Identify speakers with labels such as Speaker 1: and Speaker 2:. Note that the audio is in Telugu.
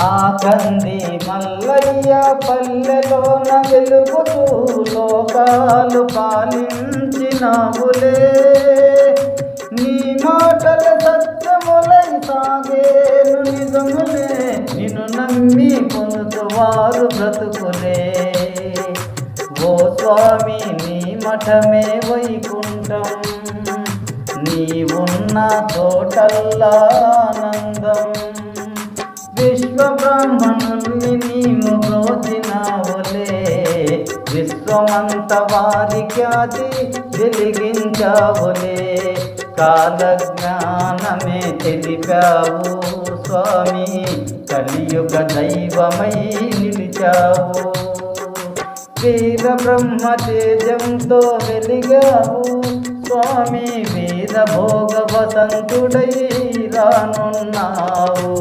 Speaker 1: ఆ కంది మల్లయ్య పల్లెలోన వెలుగుతూ లోకాలు పాలించినావులే. నీ మాటల సత్యములై సాగేను నిజములే, నిన్ను నమ్మి పొందుతువారు బ్రతుకులే. ఓ స్వామి నీ మఠమే వైకుంఠం, నీవున్న తోటల్లా ఆనందం. విశ్వ బ్రాహ్మణుల్ని నీవు బ్రోచినావులే, విశ్వమంత వారి ఖ్యాతి వెలిగించావులే. కాలజ్ఞానమే తెలిపావు స్వామి, కలియుగ దైవమై నిలిచావు. వీర బ్రహ్మ తేజంతో వెలిగావు స్వామి, వీర భోగ వసంతుడై రానున్నావు.